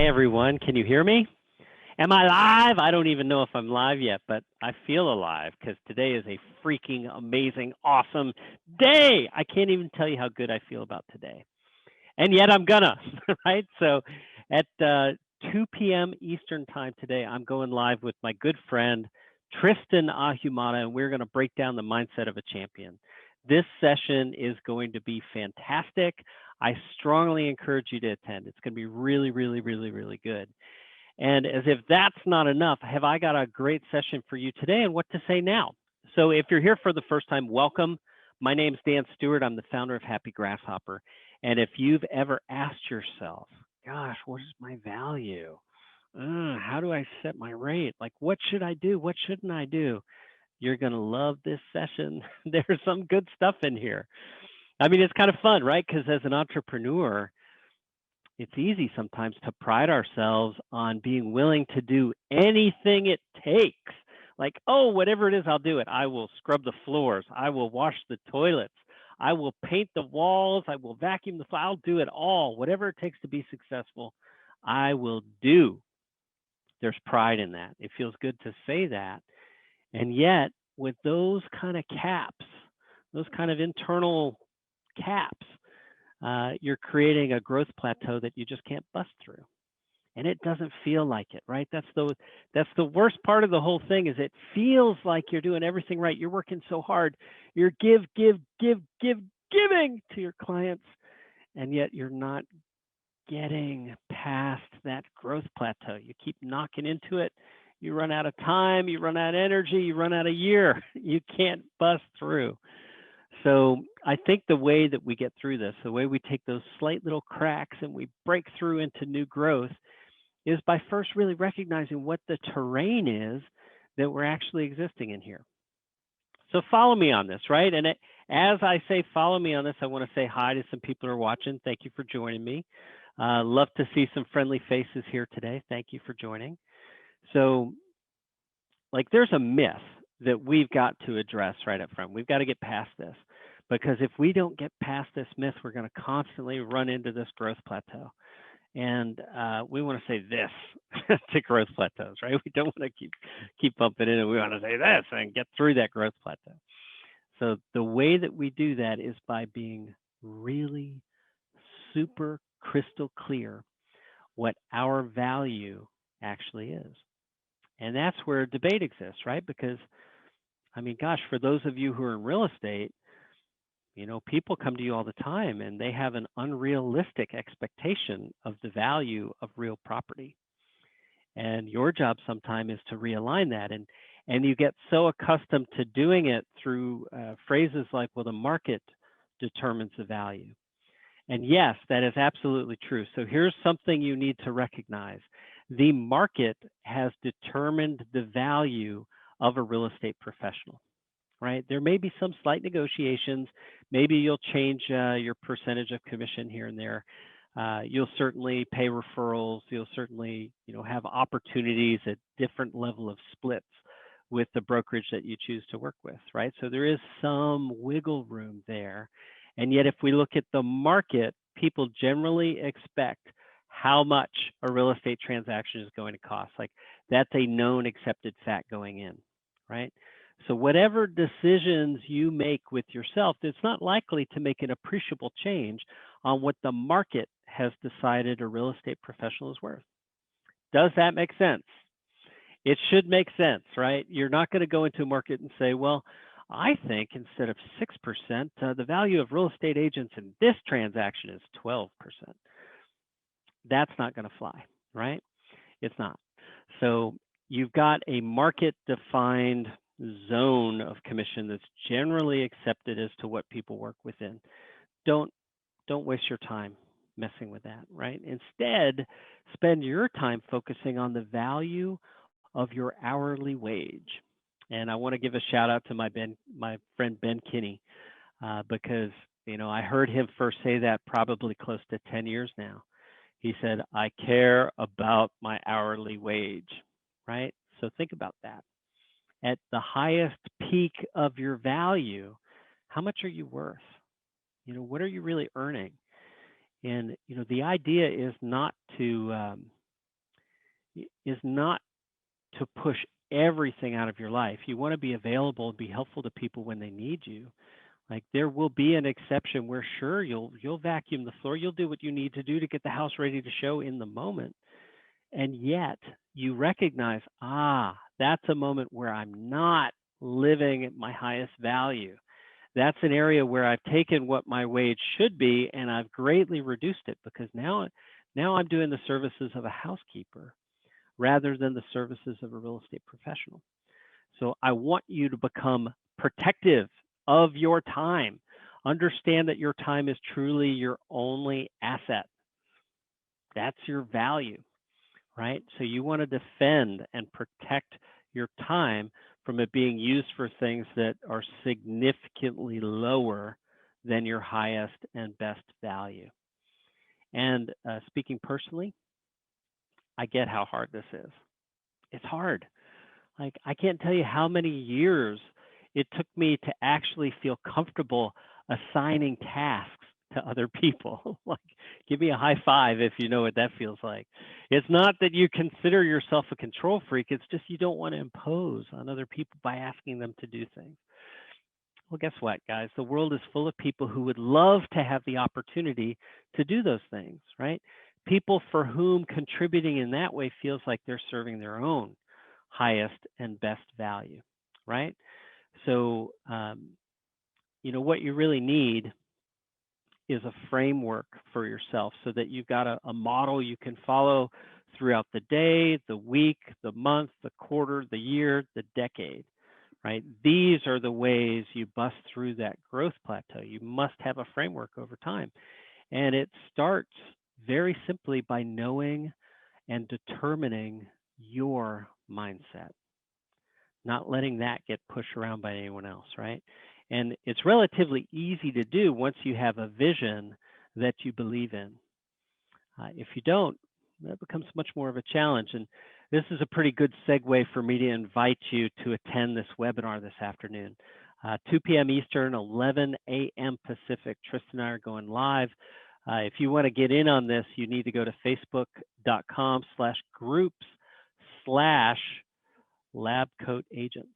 Hi, everyone. Can you hear me? Am I live? I don't even know if I'm live yet, but I feel alive because today is a freaking amazing, awesome day. I can't even tell you how good I feel about today. And yet I'm gonna, right? So at 2 p.m. Eastern time today, I'm going live with my good friend, Tristan Ahumada, and we're going to break down the mindset of a champion. This session is going to be fantastic. I strongly encourage you to attend. It's going to be really, really, really, really good. And as if that's not enough, have I got a great session for you today and what to say now? So if you're here for the first time, welcome. My name's Dan Stewart. I'm the founder of Happy Grasshopper. And if you've ever asked yourself, gosh, what is my value? How do I set my rate? Like, what should I do? What shouldn't I do? You're going to love this session. There's some good stuff in here. I mean, it's kind of fun, right? Because as an entrepreneur, it's easy sometimes to pride ourselves on being willing to do anything it takes. Like, oh, whatever it is, I'll do it. I will scrub the floors. I will wash the toilets. I will paint the walls. I will vacuum the floor. I'll do it all. Whatever it takes to be successful, I will do. There's pride in that. It feels good to say that. And yet, with those kind of caps, those kind of internal caps, you're creating a growth plateau that you just can't bust through. And it doesn't feel like it, right? That's the worst part of the whole thing is it feels like you're doing everything right. You're working so hard. You're giving to your clients, and yet you're not getting past that growth plateau. You keep knocking into it. You run out of time, you run out of energy, you run out of year. You can't bust through. So I think the way that we get through this, the way we take those slight little cracks and we break through into new growth is by first really recognizing what the terrain is that we're actually existing in here. So follow me on this, right? And as I say, follow me on this, I want to say hi to some people who are watching. Thank you for joining me. Love to see some friendly faces here today. Thank you for joining. So, like, there's a myth that we've got to address right up front. We've got to get past this because if we don't get past this myth, we're going to constantly run into this growth plateau. And we want to say this to growth plateaus, right? We don't want to keep bumping into it. We want to say this and get through that growth plateau. So the way that we do that is by being really super crystal clear what our value actually is. And that's where debate exists, right? Because, I mean, gosh, for those of you who are in real estate, you know, people come to you all the time and they have an unrealistic expectation of the value of real property. And your job sometime is to realign that. And you get so accustomed to doing it through phrases like, well, the market determines the value. And yes, that is absolutely true. So here's something you need to recognize. The market has determined the value of a real estate professional, right? There may be some slight negotiations. Maybe you'll change your percentage of commission here and there. You'll certainly pay referrals. You'll certainly, you know, have opportunities at different level of splits with the brokerage that you choose to work with, right? So there is some wiggle room there. And yet, if we look at the market, people generally expect how much a real estate transaction is going to cost. Like, that's a known accepted fact going in, right? So whatever decisions you make with yourself, it's not likely to make an appreciable change on what the market has decided a real estate professional is worth. Does that make sense? It should make sense, right? You're not going to go into a market and say, well, I think instead of 6%, the value of real estate agents in this transaction is 12%. That's not going to fly, right? It's not. So you've got a market-defined zone of commission that's generally accepted as to what people work within. Don't waste your time messing with that, right? Instead, spend your time focusing on the value of your hourly wage. And I want to give a shout out to my friend Ben Kinney, because, you know, I heard him first say that probably close to 10 years now. He said, I care about my hourly wage, right? So think about that. At the highest peak of your value, how much are you worth? You know, what are you really earning? And, you know, the idea is not to is not to push everything out of your life. You want to be available and be helpful to people when they need you. Like there will be an exception where sure you'll vacuum the floor, you'll do what you need to do to get the house ready to show in the moment. And yet you recognize, that's a moment where I'm not living at my highest value. That's an area where I've taken what my wage should be and I've greatly reduced it because now I'm doing the services of a housekeeper rather than the services of a real estate professional. So I want you to become protective of your time. Understand that your time is truly your only asset. That's your value, right? So you want to defend and protect your time from it being used for things that are significantly lower than your highest and best value. And speaking personally, I get how hard this is. It's hard. Like, I can't tell you how many years it took me to actually feel comfortable assigning tasks to other people. Like, give me a high five if you know what that feels like. It's not that you consider yourself a control freak, it's just you don't want to impose on other people by asking them to do things. Well, guess what, guys? The world is full of people who would love to have the opportunity to do those things, right? People for whom contributing in that way feels like they're serving their own highest and best value, right? So, what you really need is a framework for yourself so that you've got a model you can follow throughout the day, the week, the month, the quarter, the year, the decade, right? These are the ways you bust through that growth plateau. You must have a framework over time. And it starts very simply by knowing and determining your mindset, not letting that get pushed around by anyone else, right? And it's relatively easy to do once you have a vision that you believe in. If you don't, that becomes much more of a challenge. And this is a pretty good segue for me to invite you to attend this webinar this afternoon. 2 p.m. Eastern, 11 a.m. Pacific. Tristan and I are going live. If you want to get in on this, you need to go to facebook.com/groups/labcoatagents.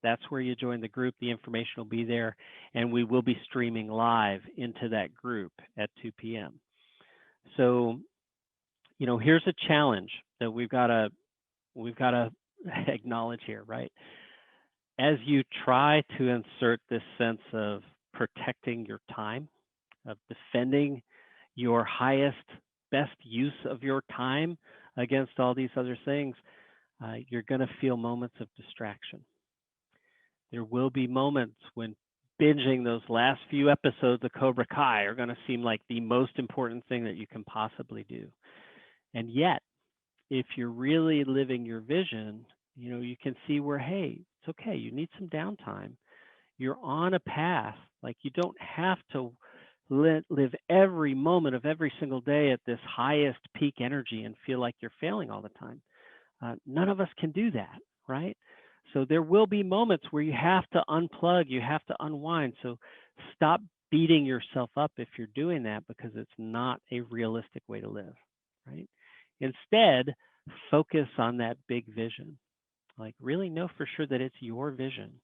That's where you join the group. The information will be there, and we will be streaming live into that group at 2 p.m. So, here's a challenge that we've got to acknowledge here, right? As you try to insert this sense of protecting your time, of defending your highest, best use of your time against all these other things, you're going to feel moments of distraction. There will be moments when binging those last few episodes of Cobra Kai are going to seem like the most important thing that you can possibly do. And yet, if you're really living your vision, you can see where, hey, it's okay. You need some downtime. You're on a path. Like, you don't have to live every moment of every single day at this highest peak energy and feel like you're failing all the time. None of us can do that, right? So there will be moments where you have to unplug, you have to unwind. So stop beating yourself up if you're doing that, because it's not a realistic way to live, right? Instead, focus on that big vision. Like, really know for sure that it's your vision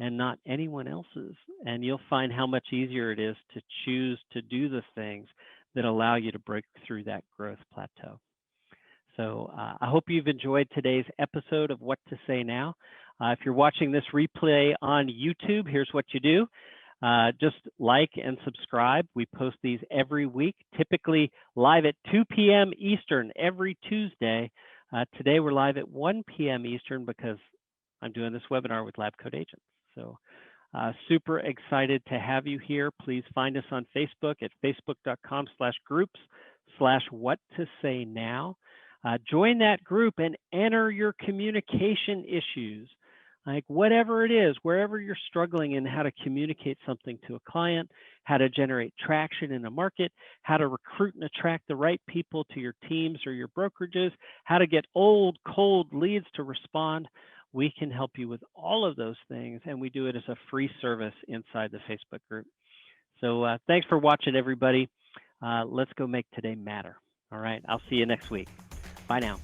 and not anyone else's. And you'll find how much easier it is to choose to do the things that allow you to break through that growth plateau. So I hope you've enjoyed today's episode of What to Say Now. If you're watching this replay on YouTube, here's what you do. Just like and subscribe. We post these every week, typically live at 2 p.m. Eastern every Tuesday. Today we're live at 1 p.m. Eastern because I'm doing this webinar with Lab Coat Agents. So super excited to have you here. Please find us on Facebook at facebook.com/groups/whattosaynow. Join that group and enter your communication issues. Like, whatever it is, wherever you're struggling in how to communicate something to a client, how to generate traction in a market, how to recruit and attract the right people to your teams or your brokerages, how to get old, cold leads to respond, we can help you with all of those things, and we do it as a free service inside the Facebook group. So thanks for watching, everybody. Let's go make today matter. All right, I'll see you next week. Bye now.